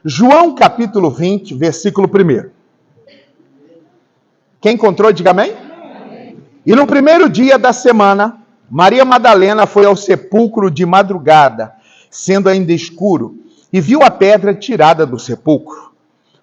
João capítulo 20, versículo 1. Quem encontrou, diga amém. E no primeiro dia da semana, Maria Madalena foi ao sepulcro de madrugada, sendo ainda escuro, e viu a pedra tirada do sepulcro.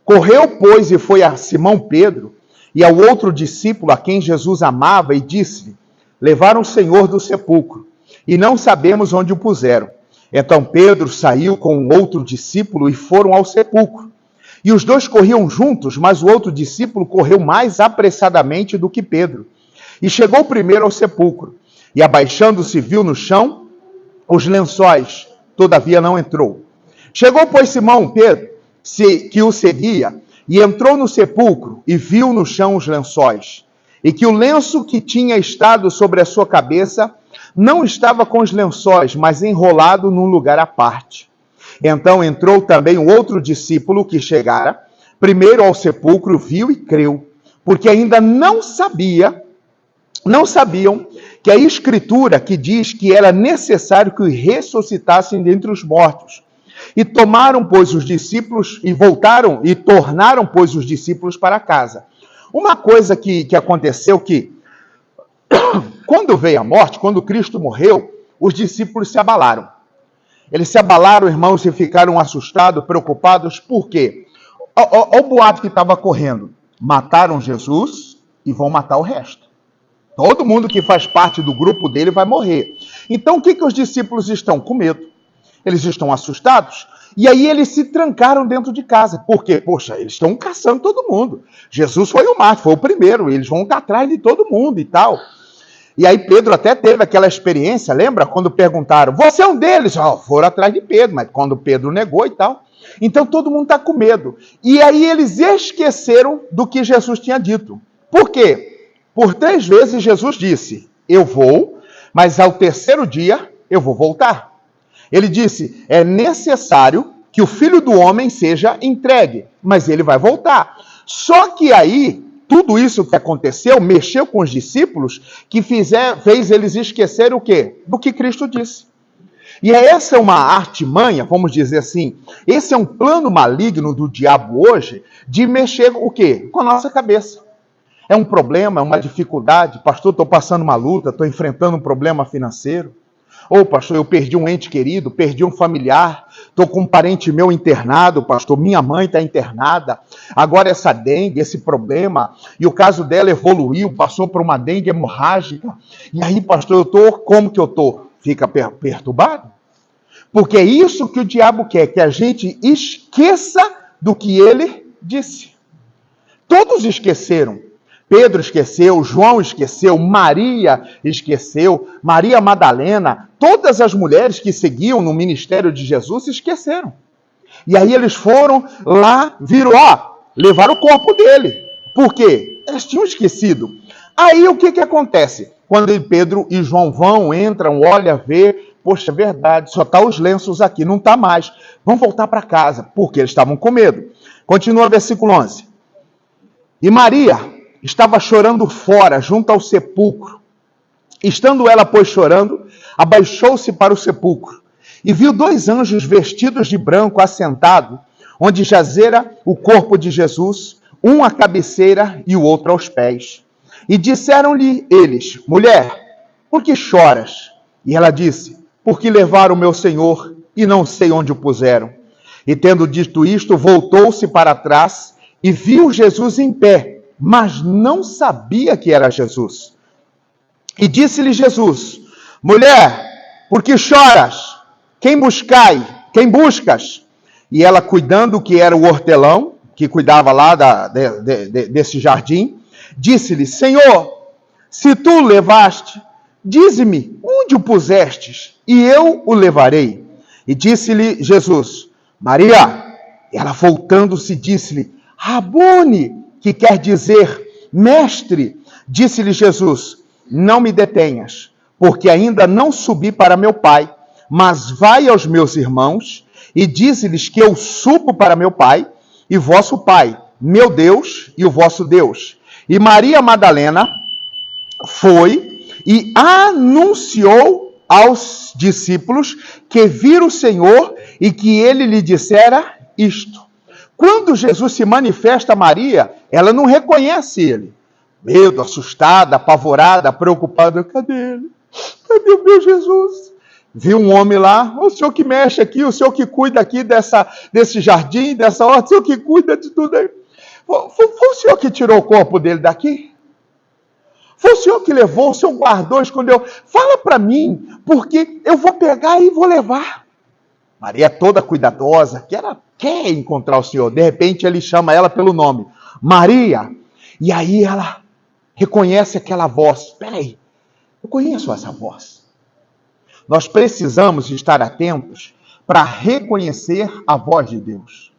Correu, pois, e foi a Simão Pedro e ao outro discípulo a quem Jesus amava, e disse-lhe: levaram o Senhor do sepulcro, e não sabemos onde o puseram. Então Pedro saiu com o outro discípulo e foram ao sepulcro. E os dois corriam juntos, mas o outro discípulo correu mais apressadamente do que Pedro. E chegou primeiro ao sepulcro, e abaixando-se viu no chão os lençóis, todavia não entrou. Chegou, pois, Simão Pedro, que o seguia, e entrou no sepulcro, e viu no chão os lençóis, e que o lenço que tinha estado sobre a sua cabeça não estava com os lençóis, mas enrolado num lugar à parte. Então entrou também o outro discípulo que chegara primeiro ao sepulcro, viu e creu, porque ainda não sabiam que a Escritura que diz que era necessário que o ressuscitassem dentre os mortos. E tomaram, pois, os discípulos, e voltaram, e tornaram, pois, os discípulos para casa. Uma coisa que aconteceu que, quando veio a morte, quando Cristo morreu, os discípulos se abalaram. Eles se abalaram, irmãos, e ficaram assustados, preocupados. Por quê? Olha o boato que estava correndo. Mataram Jesus e vão matar o resto. Todo mundo que faz parte do grupo dele vai morrer. Então, o que os discípulos estão? Com medo. Eles estão assustados. E aí eles se trancaram dentro de casa. Por quê? Poxa, eles estão caçando todo mundo. Jesus foi o mártir, foi o primeiro. Eles vão atrás de todo mundo e tal. E aí Pedro até teve aquela experiência, lembra? Quando perguntaram, você é um deles? Foram atrás de Pedro, mas quando Pedro negou e tal. Então todo mundo está com medo. E aí eles esqueceram do que Jesus tinha dito. Por quê? Por 3 vezes Jesus disse, eu vou, mas ao terceiro dia eu vou voltar. Ele disse, é necessário que o Filho do Homem seja entregue, mas ele vai voltar. Só que aí, tudo isso que aconteceu, mexeu com os discípulos, que fez eles esquecerem o quê? Do que Cristo disse. E essa é uma artimanha, vamos dizer assim, esse é um plano maligno do diabo hoje, de mexer o quê? Com a nossa cabeça. É um problema, é uma dificuldade. Pastor, estou passando uma luta, estou enfrentando um problema financeiro. Ou, pastor, eu perdi um ente querido, perdi um familiar, estou com um parente meu internado, pastor, minha mãe está internada, agora essa dengue, esse problema, e o caso dela evoluiu, passou por uma dengue hemorrágica, e aí, pastor, eu estou, como que eu estou? Fica perturbado? Porque é isso que o diabo quer, que a gente esqueça do que ele disse. Todos esqueceram. Pedro esqueceu, João esqueceu, Maria esqueceu, Maria Madalena, todas as mulheres que seguiam no ministério de Jesus esqueceram. E aí eles foram lá, viram, levaram o corpo dele. Por quê? Eles tinham esquecido. Aí o que acontece? Quando Pedro e João vão, entram, olham, vê, poxa, é verdade, só está os lenços aqui, não está mais. Vamos voltar para casa, porque eles estavam com medo. Continua o versículo 11. E Maria estava chorando fora, junto ao sepulcro. Estando ela, pois, chorando, abaixou-se para o sepulcro e viu 2 anjos vestidos de branco assentados, onde jazera o corpo de Jesus, um à cabeceira e o outro aos pés. E disseram-lhe eles, mulher, por que choras? E ela disse, porque levaram o meu Senhor e não sei onde o puseram. E tendo dito isto, voltou-se para trás e viu Jesus em pé, mas não sabia que era Jesus. E disse-lhe Jesus, mulher, por que choras? Quem buscas? E ela, cuidando que era o hortelão, que cuidava lá desse jardim, disse-lhe, Senhor, se tu o levaste, dize-me, onde o pusestes? E eu o levarei. E disse-lhe Jesus, Maria. E ela, voltando-se, disse-lhe, Rabone, que quer dizer, mestre. Disse-lhe Jesus, não me detenhas, porque ainda não subi para meu Pai, mas vai aos meus irmãos e dize-lhes que eu subo para meu Pai e vosso Pai, meu Deus e o vosso Deus. E Maria Madalena foi e anunciou aos discípulos que viram o Senhor e que ele lhe dissera isto. Quando Jesus se manifesta a Maria, ela não reconhece ele. Medo, assustada, apavorada, preocupada. Cadê ele? Cadê o meu Jesus? Viu um homem lá, o senhor que mexe aqui, o senhor que cuida aqui desse jardim, dessa horta, o senhor que cuida de tudo aí. Foi o senhor que tirou o corpo dele daqui? Foi o senhor que levou, o senhor guardou, escondeu? Fala para mim, porque eu vou pegar e vou levar. Maria toda cuidadosa, que ela quer encontrar o senhor. De repente ele chama ela pelo nome, Maria. E aí ela reconhece aquela voz. Espera aí, eu conheço essa voz. Nós precisamos estar atentos para reconhecer a voz de Deus.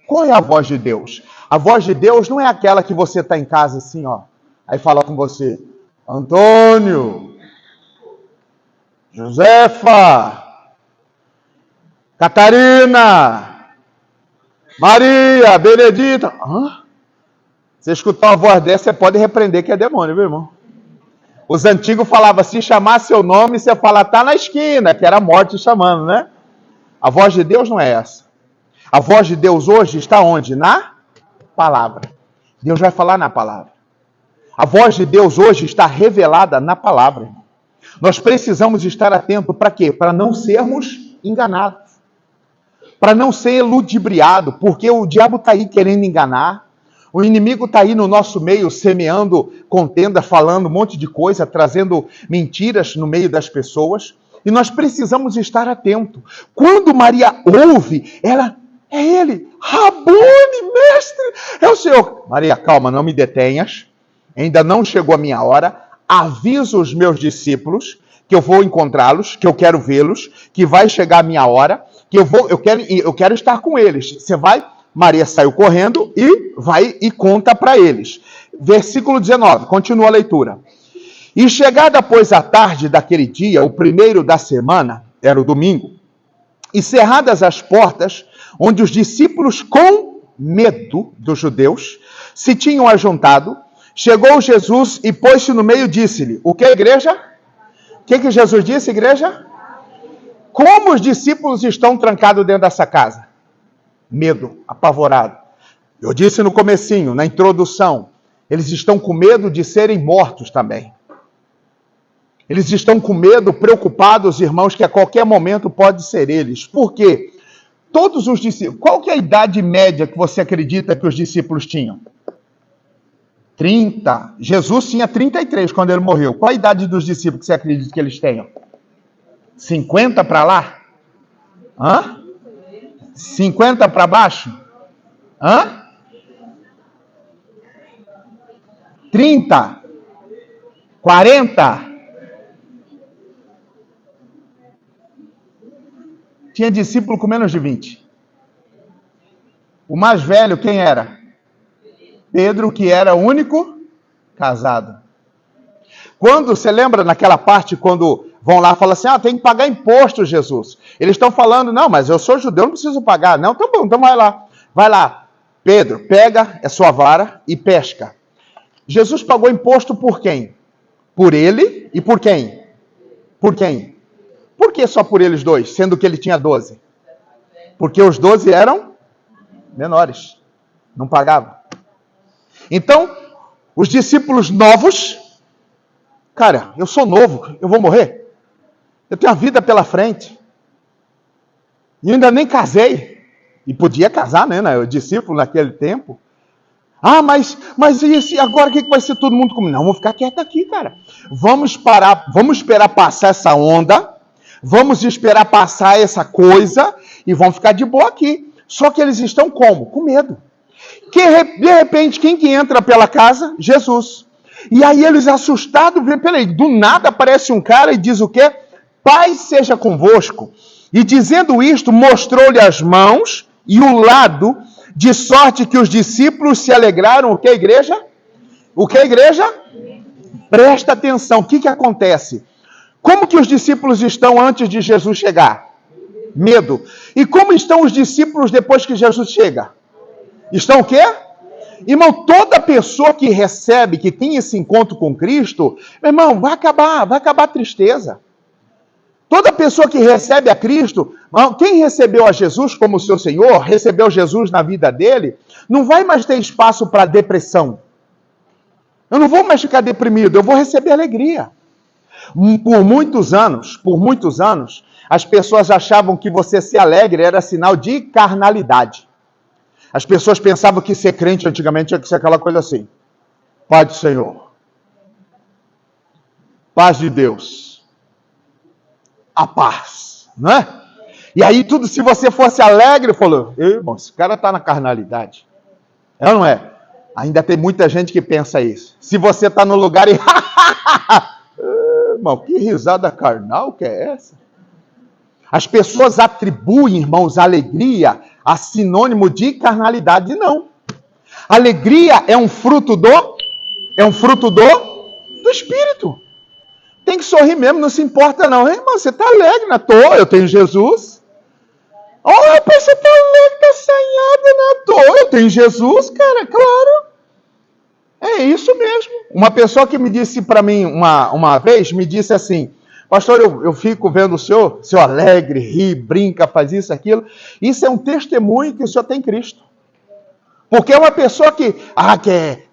Qual é a voz de Deus? A voz de Deus não é aquela que você está em casa assim, ó. Aí fala com você, Antônio, Josefa, Catarina, Maria, Benedita. Hã? Você escutar uma voz dessa, você pode repreender que é demônio, meu irmão. Os antigos falavam, se chamar seu nome, você fala, tá na esquina, que era a morte chamando, né? A voz de Deus não é essa. A voz de Deus hoje está onde? Na palavra. Deus vai falar na palavra. A voz de Deus hoje está revelada na palavra. Nós precisamos estar atentos para quê? Para não sermos enganados. Para não ser ludibriado, porque o diabo está aí querendo enganar. O inimigo está aí no nosso meio, semeando contenda, falando um monte de coisa, trazendo mentiras no meio das pessoas. E nós precisamos estar atentos. Quando Maria ouve, ela, é ele, Rabone, mestre, é o Senhor. Maria, calma, não me detenhas. Ainda não chegou a minha hora. Avisa os meus discípulos que eu vou encontrá-los, que eu quero vê-los, que vai chegar a minha hora, que eu quero estar com eles. Você vai... Maria saiu correndo e vai e conta para eles. Versículo 19, continua a leitura. E chegada, pois, a tarde daquele dia, o primeiro da semana, era o domingo, e cerradas as portas, onde os discípulos, com medo dos judeus, se tinham ajuntado, chegou Jesus e pôs-se no meio e disse-lhe, o que, igreja? O que Jesus disse, igreja? Como os discípulos estão trancados dentro dessa casa? Medo, apavorado. Eu disse no comecinho, na introdução, eles estão com medo de serem mortos também. Eles estão com medo, preocupados, irmãos, que a qualquer momento pode ser eles. Por quê? Todos os discípulos, qual que é a idade média que você acredita que os discípulos tinham? 30. Jesus tinha 33 quando ele morreu. Qual a idade dos discípulos que você acredita que eles tenham? 50 para lá? Hã? 50 para baixo? Hã? 30? 40? Tinha discípulo com menos de 20. O mais velho, quem era? Pedro, que era o único casado. Quando, você lembra naquela parte, quando vão lá e falam assim, tem que pagar imposto, Jesus. Eles estão falando, não, mas eu sou judeu, não preciso pagar. Não, tá bom, então vai lá. Vai lá. Pedro, pega a sua vara e pesca. Jesus pagou imposto por quem? Por ele e por quem? Por quem? Por que só por eles dois, sendo que ele tinha 12? Porque os 12 eram menores, não pagavam. Então, os discípulos novos, cara, eu sou novo, eu vou morrer. Eu tenho a vida pela frente. E ainda nem casei. E podia casar, né? O discípulo naquele tempo. Mas e agora o que vai ser todo mundo comigo? Não, vamos ficar quieto aqui, cara. Vamos esperar passar essa onda. Vamos esperar passar essa coisa. E vamos ficar de boa aqui. Só que eles estão como? Com medo. De repente, quem que entra pela casa? Jesus. E aí eles assustados, peraí, do nada aparece um cara e diz o quê? Paz seja convosco. E dizendo isto, mostrou-lhe as mãos e o lado, de sorte que os discípulos se alegraram. O que, igreja? O que, igreja? Presta atenção, o que acontece? Como que os discípulos estão antes de Jesus chegar? Medo. E como estão os discípulos depois que Jesus chega? Estão o quê? Irmão, toda pessoa que recebe, que tem esse encontro com Cristo, meu irmão, vai acabar a tristeza. Toda pessoa que recebe a Cristo Quem recebeu a Jesus como seu Senhor, recebeu Jesus na vida dele, não vai mais ter espaço para depressão. Eu não vou mais ficar deprimido, eu vou receber alegria. Por muitos anos, as pessoas achavam que você ser alegre era sinal de carnalidade. As pessoas pensavam que ser crente antigamente tinha que ser aquela coisa assim. Paz do Senhor. Paz de Deus. A paz. Não é? E aí tudo, se você fosse alegre, falou, irmão, esse cara está na carnalidade. É ou não é? Ainda tem muita gente que pensa isso. Se você está no lugar e... Irmão, que risada carnal que é essa? As pessoas atribuem, irmãos, alegria a sinônimo de carnalidade. Não. Alegria é um fruto do Espírito. Tem que sorrir mesmo, não se importa não. Irmão, você está alegre na toa, eu tenho Jesus. Oh, rapaz, você está alegre, está assanhado na toa, eu tenho Jesus, cara, claro. É isso mesmo. Uma pessoa que me disse para mim uma vez, me disse assim, pastor, eu fico vendo o senhor alegre, ri, brinca, faz isso, aquilo. Isso é um testemunho que o senhor tem Cristo. Porque é uma pessoa que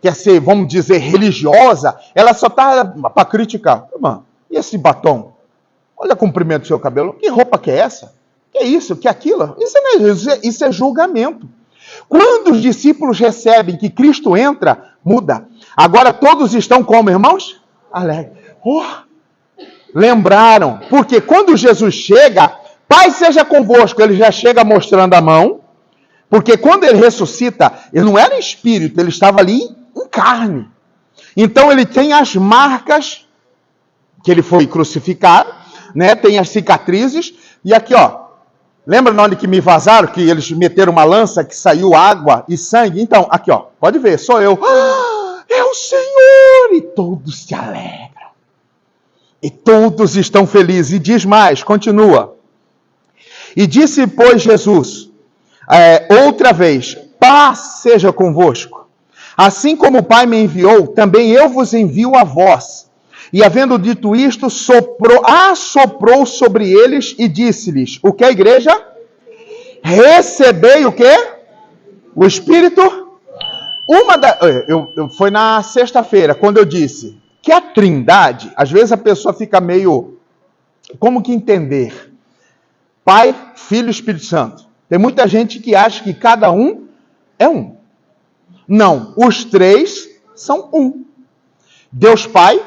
quer ser, vamos dizer, religiosa, ela só está para criticar. Mano, e esse batom? Olha o comprimento do seu cabelo. Que roupa que é essa? Que é isso? Que é aquilo? Isso é julgamento. Quando os discípulos recebem que Cristo entra, muda. Agora todos estão como, irmãos? Alegres. Lembraram. Porque quando Jesus chega, Pai seja convosco, ele já chega mostrando a mão. Porque quando ele ressuscita, ele não era em espírito, ele estava ali em carne. Então ele tem as marcas que ele foi crucificado, né? Tem as cicatrizes. E aqui, ó. Lembra na hora que me vazaram, que eles meteram uma lança, que saiu água e sangue? Então, aqui, ó. Pode ver, sou eu. É o Senhor! E todos se alegram. E todos estão felizes. E diz mais, continua. E disse, pois, Jesus... outra vez, paz seja convosco. Assim como o Pai me enviou, também eu vos envio a vós. E havendo dito isto, assoprou sobre eles e disse-lhes, o que a igreja? Recebei o quê? O Espírito? Foi na sexta-feira, quando eu disse que a Trindade, às vezes a pessoa fica meio, como que entender? Pai, Filho e Espírito Santo. Tem muita gente que acha que cada um é um. Não, os três são um. Deus Pai,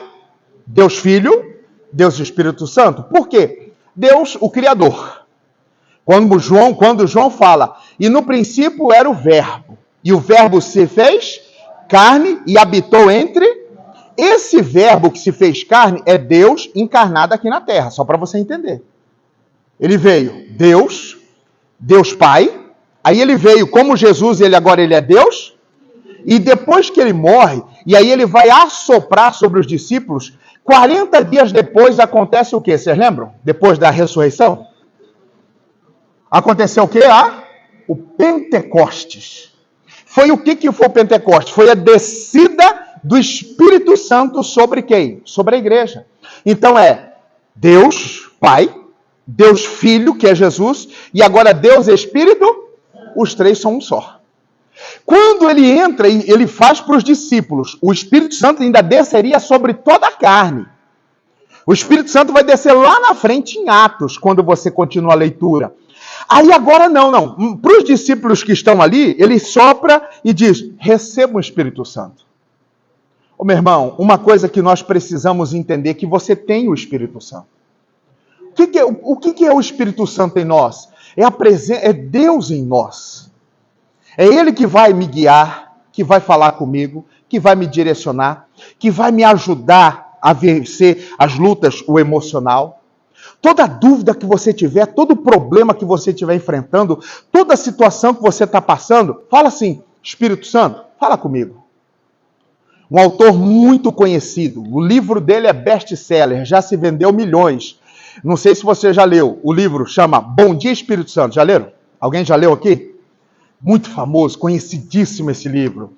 Deus Filho, Deus Espírito Santo. Por quê? Deus, o Criador. Quando João fala, e no princípio era o Verbo, e o Verbo se fez carne e habitou entre... Esse Verbo que se fez carne é Deus encarnado aqui na Terra, só para você entender. Ele veio, Deus Pai, aí ele veio como Jesus, agora ele é Deus, e depois que ele morre, e aí ele vai assoprar sobre os discípulos, 40 dias depois acontece o quê? Vocês lembram? Depois da ressurreição? Aconteceu o quê? O Pentecostes. Foi o que foi o Pentecostes? Foi a descida do Espírito Santo sobre quem? Sobre a igreja. Então Deus Pai, Deus Filho, que é Jesus, e agora Deus Espírito, os três são um só. Quando ele entra e ele faz para os discípulos, o Espírito Santo ainda desceria sobre toda a carne. O Espírito Santo vai descer lá na frente em Atos, quando você continua a leitura. Aí agora não. Para os discípulos que estão ali, ele sopra e diz, receba o Espírito Santo. Ô meu irmão, uma coisa que nós precisamos entender é que você tem o Espírito Santo. O que é o Espírito Santo em nós? É Deus em nós. É Ele que vai me guiar, que vai falar comigo, que vai me direcionar, que vai me ajudar a vencer as lutas, o emocional. Toda dúvida que você tiver, todo problema que você estiver enfrentando, toda situação que você está passando, fala assim, Espírito Santo, fala comigo. Um autor muito conhecido, o livro dele é best-seller, já se vendeu milhões. Não sei se você já leu, o livro chama Bom Dia Espírito Santo, já leram? Alguém já leu aqui? Muito famoso, conhecidíssimo esse livro.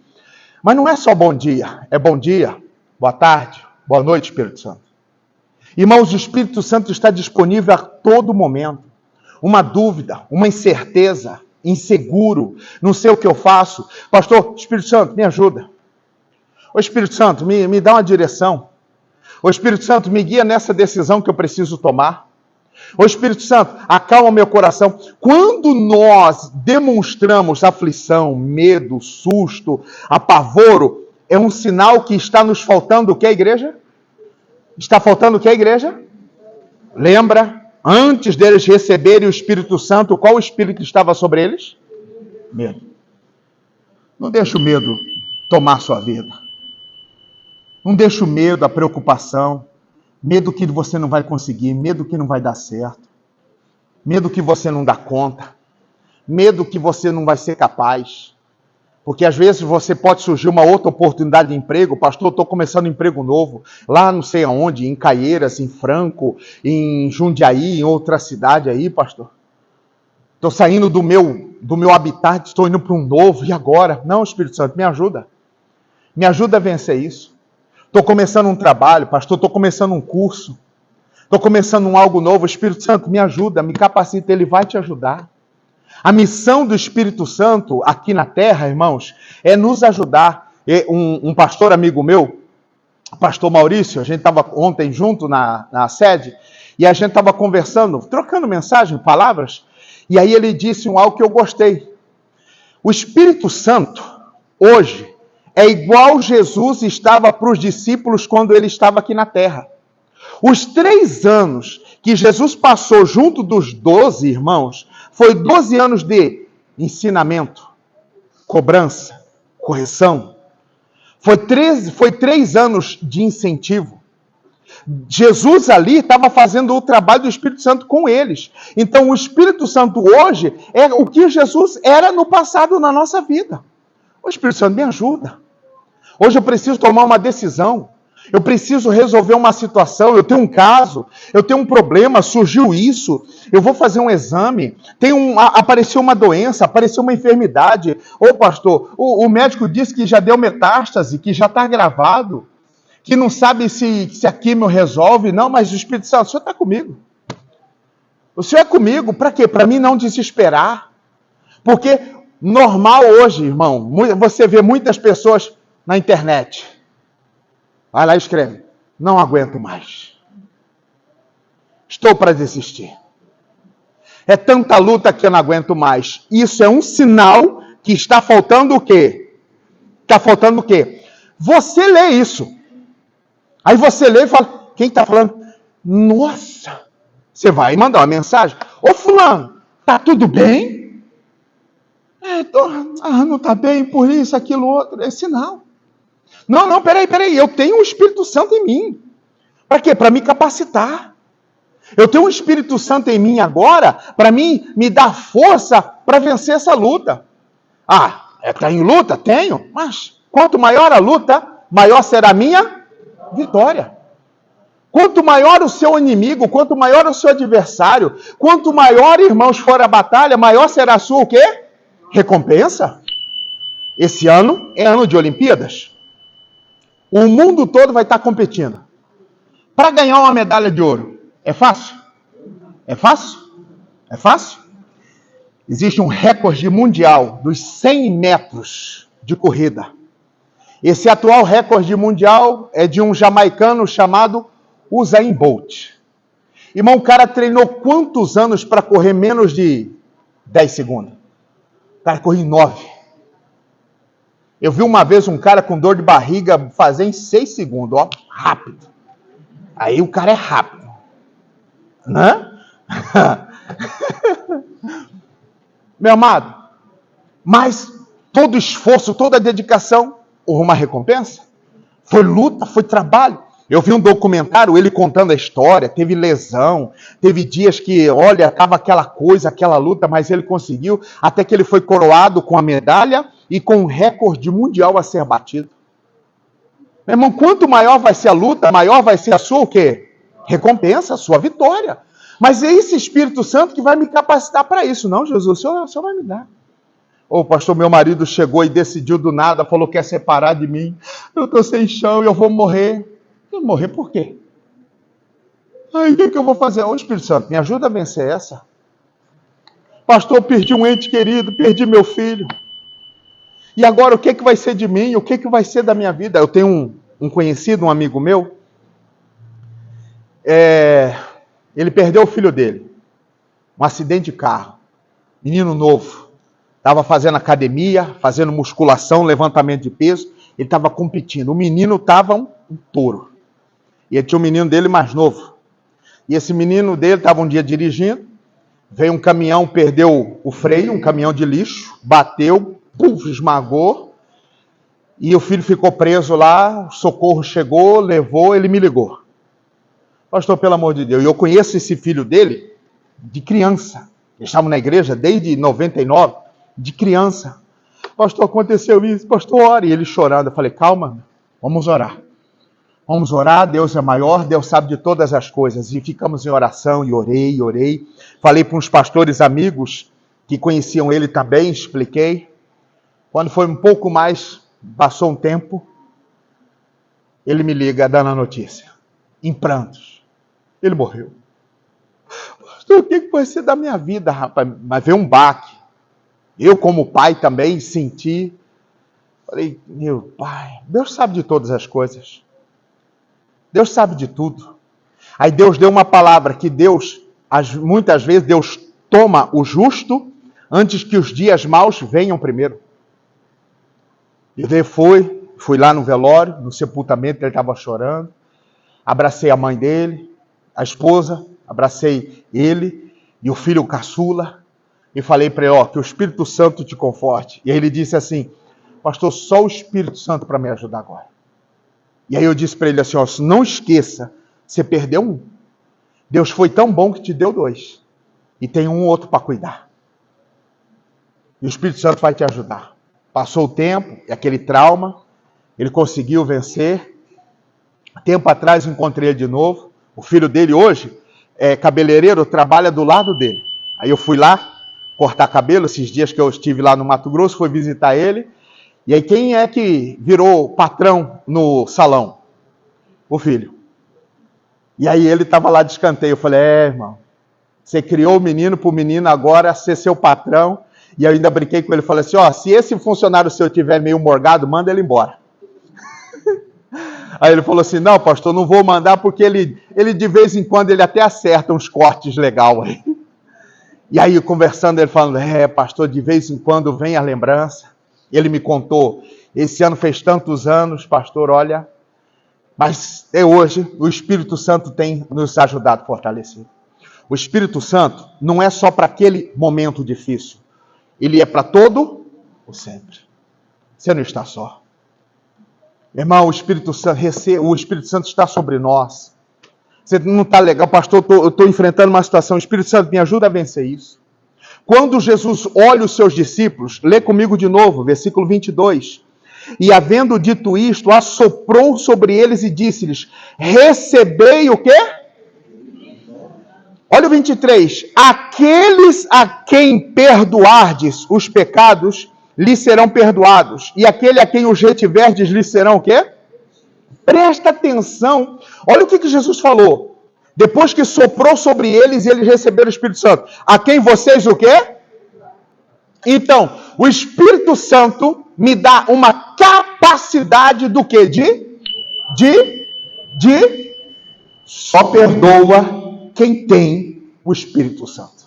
Mas não é só bom dia, é bom dia, boa tarde, boa noite, Espírito Santo. Irmãos, o Espírito Santo está disponível a todo momento. uma dúvida, uma incerteza, inseguro, não sei o que eu faço. Pastor, Espírito Santo, me ajuda. Ô Espírito Santo, me dá uma direção. Ô Espírito Santo, me guia nessa decisão que eu preciso tomar. Ô Espírito Santo, acalma meu coração. Quando nós demonstramos aflição, medo, susto, apavoro, é um sinal que está nos faltando o que, a igreja? Está faltando o que, a igreja? Lembra? Antes deles receberem o Espírito Santo, qual espírito estava sobre eles? Medo. Não deixe o medo tomar sua vida. Não deixe o medo, a preocupação, medo que você não vai conseguir, medo que não vai dar certo, medo que você não dá conta, medo que você não vai ser capaz. Porque às vezes você pode surgir uma outra oportunidade de emprego. Pastor, eu estou começando um emprego novo, lá não sei aonde, em Caieiras, em Franco, em Jundiaí, em outra cidade aí, pastor. Estou saindo do meu habitat, estou indo para um novo, e agora? Não, Espírito Santo, me ajuda. Me ajuda a vencer isso. Estou começando um trabalho, pastor, estou começando um curso. Estou começando algo novo. Espírito Santo, me ajuda, me capacita, Ele vai te ajudar. A missão do Espírito Santo aqui na Terra, irmãos, é nos ajudar. Um pastor amigo meu, o pastor Maurício, a gente estava ontem junto na sede, e a gente estava conversando, trocando mensagem, palavras, e aí ele disse algo que eu gostei. O Espírito Santo, hoje, é igual Jesus estava para os discípulos quando ele estava aqui na Terra. Os 3 anos que Jesus passou junto dos 12 irmãos, foi 12 anos de ensinamento, cobrança, correção. Foi 3 anos de incentivo. Jesus ali estava fazendo o trabalho do Espírito Santo com eles. Então o Espírito Santo hoje é o que Jesus era no passado na nossa vida. O Espírito Santo me ajuda. Hoje eu preciso tomar uma decisão. Eu preciso resolver uma situação, eu tenho um caso, eu tenho um problema, surgiu isso, eu vou fazer um exame, apareceu uma doença, apareceu uma enfermidade. Ô pastor, o médico disse que já deu metástase, que já está gravado, que não sabe se a quimio resolve. Não, mas o Espírito Santo, o Senhor está comigo. O Senhor é comigo, para quê? Para mim não desesperar. Porque normal hoje, irmão, você vê muitas pessoas na internet. Vai lá e escreve: não aguento mais. Estou para desistir. É tanta luta que eu não aguento mais. Isso é um sinal que está faltando o quê? Está faltando o quê? Você lê isso. Aí você lê e fala: quem está falando? Nossa! Você vai mandar uma mensagem: ô fulano, tá tudo bem? Não está bem por isso, aquilo, outro. É sinal. Não, peraí, eu tenho o Espírito Santo em mim. Para quê? Para me capacitar. Eu tenho o Espírito Santo em mim agora, para mim me dar força para vencer essa luta. Está em luta? Tenho. Mas quanto maior a luta, maior será a minha vitória. Quanto maior o seu inimigo, quanto maior o seu adversário, quanto maior, irmãos, for a batalha, maior será a sua o quê? Recompensa. Esse ano é ano de Olimpíadas. O mundo todo vai estar competindo. Para ganhar uma medalha de ouro, é fácil? É fácil? É fácil? Existe um recorde mundial dos 100 metros de corrida. Esse atual recorde mundial é de um jamaicano chamado Usain Bolt. Irmão, o cara treinou quantos anos para correr menos de 10 segundos? O cara correu em 9. Eu vi uma vez um cara com dor de barriga fazer em 6 segundos, ó, rápido. Aí o cara é rápido. Né? Meu amado, mas todo esforço, toda dedicação, houve uma recompensa? Foi luta, foi trabalho. Eu vi um documentário, ele contando a história, teve lesão, teve dias que, olha, estava aquela coisa, aquela luta, mas ele conseguiu, até que ele foi coroado com a medalha e com um recorde mundial a ser batido. Meu irmão, quanto maior vai ser a luta, maior vai ser a sua o quê? Recompensa, a sua vitória. Mas é esse Espírito Santo que vai me capacitar para isso. Não, Jesus, o Senhor vai me dar. Ô, pastor, meu marido chegou e decidiu do nada, falou que quer separar de mim. Eu estou sem chão, eu vou morrer. Eu vou morrer por quê? O que eu vou fazer? Ô, Espírito Santo, me ajuda a vencer essa. Pastor, perdi um ente querido, perdi meu filho. E agora o que vai ser de mim? O que vai ser da minha vida? Eu tenho um conhecido, um amigo meu, ele perdeu o filho dele. Um acidente de carro. Menino novo. Estava fazendo academia, fazendo musculação, levantamento de peso. Ele estava competindo. O menino estava um touro. E ele tinha um menino dele mais novo. E esse menino dele estava um dia dirigindo. Veio um caminhão, perdeu o freio, um caminhão de lixo. Bateu, puf, esmagou. E o filho ficou preso lá. O socorro chegou, levou, ele me ligou. Pastor, pelo amor de Deus. E eu conheço esse filho dele de criança. Eles estavam na igreja desde 99, de criança. Pastor, aconteceu isso. Pastor, ore. E ele chorando. Eu falei, calma, vamos orar. Vamos orar, Deus é maior, Deus sabe de todas as coisas. E ficamos em oração, e orei. Falei para uns pastores amigos que conheciam ele também, expliquei. Quando foi um pouco mais, passou um tempo, ele me liga dando a notícia. Em prantos. Ele morreu. Pastor, o que vai ser da minha vida, rapaz? Mas veio um baque. Eu, como pai, também senti. Falei, meu pai, Deus sabe de todas as coisas. Deus sabe de tudo. Aí Deus deu uma palavra que Deus, muitas vezes, Deus toma o justo antes que os dias maus venham primeiro. E ele fui lá no velório, no sepultamento, ele estava chorando. Abracei a mãe dele, a esposa, abracei ele e o filho caçula. E falei para ele, que o Espírito Santo te conforte. E aí ele disse assim, pastor, só o Espírito Santo para me ajudar agora. E aí eu disse para ele assim, não esqueça, você perdeu um. Deus foi tão bom que te deu 2. E tem um outro para cuidar. E o Espírito Santo vai te ajudar. Passou o tempo, aquele trauma, ele conseguiu vencer. Tempo atrás encontrei ele de novo. O filho dele hoje é cabeleireiro, trabalha do lado dele. Aí eu fui lá cortar cabelo, esses dias que eu estive lá no Mato Grosso, fui visitar ele. E aí quem é que virou patrão no salão? O filho. E aí ele estava lá de escanteio. Eu falei, irmão, você criou o menino para o menino agora ser seu patrão. E eu ainda brinquei com ele, falei assim, se esse funcionário seu tiver meio morgado, manda ele embora. Aí ele falou assim, não, pastor, não vou mandar porque ele de vez em quando ele até acerta uns cortes legais aí. E aí conversando, ele falando, pastor, de vez em quando vem a lembrança. Ele me contou, esse ano fez tantos anos, pastor, olha, mas é hoje, o Espírito Santo tem nos ajudado a fortalecer. O Espírito Santo não é só para aquele momento difícil, ele é para todo o sempre. Você não está só. Irmão, o Espírito Santo está sobre nós. Você não está legal, pastor, eu estou enfrentando uma situação, o Espírito Santo me ajuda a vencer isso. Quando Jesus olha os seus discípulos, lê comigo de novo, versículo 22. E havendo dito isto, assoprou sobre eles e disse-lhes, recebei o quê? Olha o 23. Aqueles a quem perdoardes os pecados, lhes serão perdoados. E aquele a quem os retiverdes, lhes serão o quê? Presta atenção. Olha o que Jesus falou. Depois que soprou sobre eles e eles receberam o Espírito Santo. A quem vocês o quê? Então, o Espírito Santo me dá uma capacidade do quê? De só perdoa quem tem o Espírito Santo.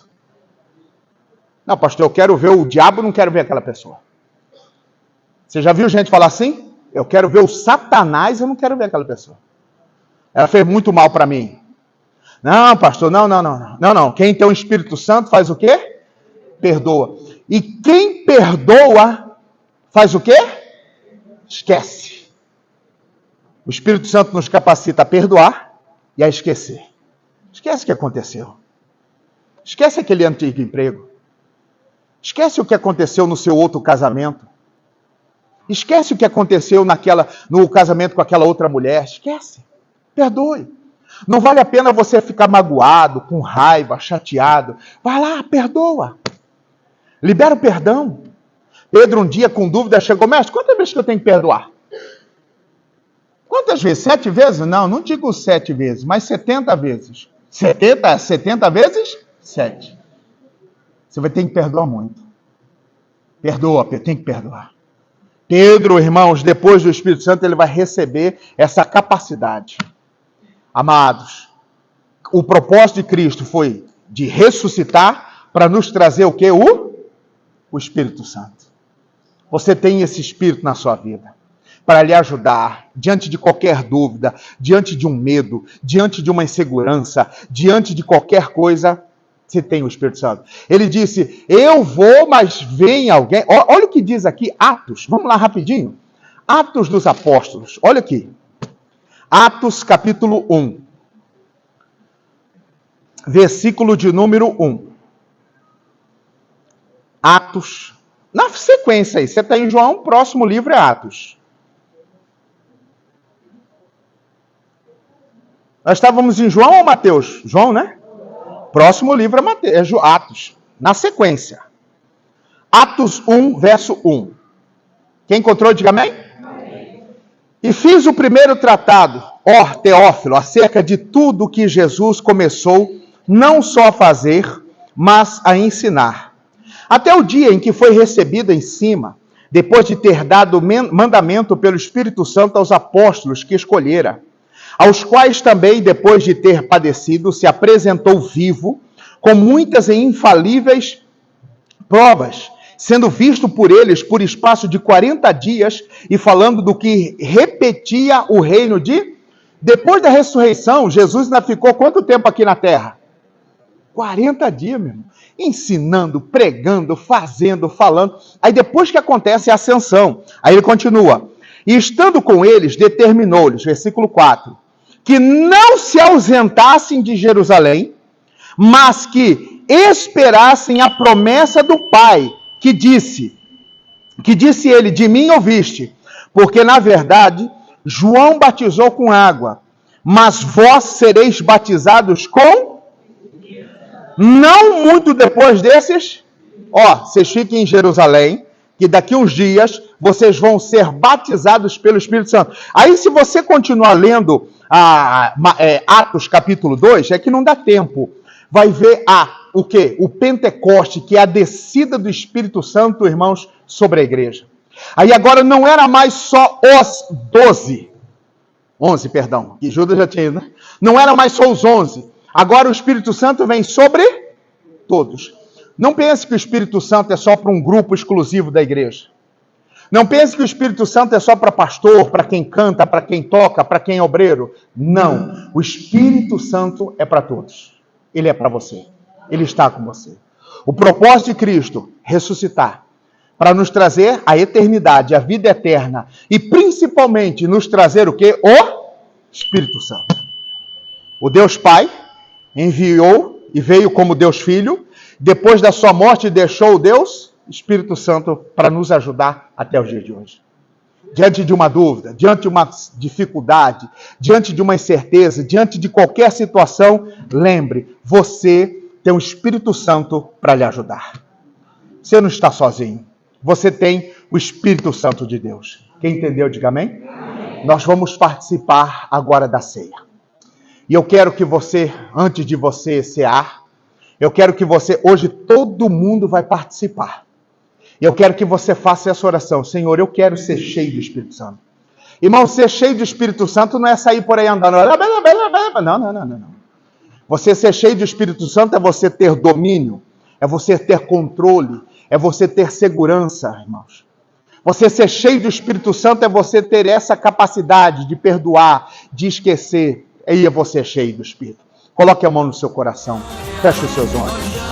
Não, pastor, eu quero ver o diabo, não quero ver aquela pessoa. Você já viu gente falar assim? Eu quero ver o Satanás, eu não quero ver aquela pessoa. Ela fez muito mal para mim. Não, pastor, não. Quem tem o Espírito Santo faz o quê? Perdoa. E quem perdoa faz o quê? Esquece. O Espírito Santo nos capacita a perdoar e a esquecer. Esquece o que aconteceu. Esquece aquele antigo emprego. Esquece o que aconteceu no seu outro casamento. Esquece o que aconteceu no casamento com aquela outra mulher. Esquece. Perdoe. Não vale a pena você ficar magoado, com raiva, chateado. Vai lá, perdoa. Libera o perdão. Pedro um dia com dúvida chegou, mestre, quantas vezes que eu tenho que perdoar? Quantas vezes? 7 vezes? Não digo 7 vezes, mas 70 vezes. 70 vezes? 7. Você vai ter que perdoar muito. Perdoa, tem que perdoar. Pedro, irmãos, depois do Espírito Santo, ele vai receber essa capacidade. Amados, o propósito de Cristo foi de ressuscitar para nos trazer o quê? O Espírito Santo. Você tem esse Espírito na sua vida para lhe ajudar diante de qualquer dúvida, diante de um medo, diante de uma insegurança, diante de qualquer coisa. Você tem o Espírito Santo. Ele disse, eu vou, mas vem alguém. Olha o que diz aqui, Atos. Vamos lá rapidinho. Atos dos Apóstolos. Olha aqui. Atos capítulo 1. Versículo de número 1. Atos. Na sequência aí. Você está em João, o próximo livro é Atos. Nós estávamos em João ou Mateus? João, né? Próximo livro é Atos, na sequência. Atos 1, verso 1. Quem encontrou, diga amém? Amém. E fiz o primeiro tratado, ó Teófilo, acerca de tudo que Jesus começou, não só a fazer, mas a ensinar. Até o dia em que foi recebido em cima, depois de ter dado mandamento pelo Espírito Santo aos apóstolos que escolhera, aos quais também, depois de ter padecido, se apresentou vivo, com muitas e infalíveis provas, sendo visto por eles por espaço de 40 dias, e falando do que repetia o reino de... Depois da ressurreição, Jesus ainda ficou quanto tempo aqui na terra? 40 dias, meu irmão. Ensinando, pregando, fazendo, falando. Aí depois que acontece a ascensão, aí ele continua. E estando com eles, determinou-lhes, versículo 4, que não se ausentassem de Jerusalém, mas que esperassem a promessa do Pai, que disse ele, de mim ouviste, porque na verdade João batizou com água, mas vós sereis batizados com... Não muito depois desses, vocês fiquem em Jerusalém, que daqui uns dias vocês vão ser batizados pelo Espírito Santo. Aí se você continuar lendo Atos capítulo 2, é que não dá tempo. Vai ver o quê? O Pentecoste, que é a descida do Espírito Santo, irmãos, sobre a igreja. Aí agora não era mais só os 11, perdão, que Judas já tinha ido, né? Não era mais só os 11. Agora o Espírito Santo vem sobre todos. Não pense que o Espírito Santo é só para um grupo exclusivo da igreja. Não pense que o Espírito Santo é só para pastor, para quem canta, para quem toca, para quem é obreiro. Não. O Espírito Santo é para todos. Ele é para você. Ele está com você. O propósito de Cristo, ressuscitar, para nos trazer a eternidade, a vida eterna, e principalmente nos trazer o quê? O Espírito Santo. O Deus Pai enviou e veio como Deus Filho. Depois da sua morte, deixou o Deus Espírito Santo para nos ajudar até os dias de hoje. Diante de uma dúvida, diante de uma dificuldade, diante de uma incerteza, diante de qualquer situação, lembre, você tem o Espírito Santo para lhe ajudar. Você não está sozinho. Você tem o Espírito Santo de Deus. Quem entendeu, diga amém? Amém. Nós vamos participar agora da ceia. E eu quero que você, antes de você cear, eu quero que você, hoje todo mundo vai participar. Eu quero que você faça essa oração. Senhor, eu quero ser cheio do Espírito Santo. Irmão, ser cheio do Espírito Santo não é sair por aí andando. Não. Você ser cheio do Espírito Santo é você ter domínio, é você ter controle, é você ter segurança, irmãos. Você ser cheio do Espírito Santo é você ter essa capacidade de perdoar, de esquecer. Aí é você cheio do Espírito. Coloque a mão no seu coração. Feche os seus olhos.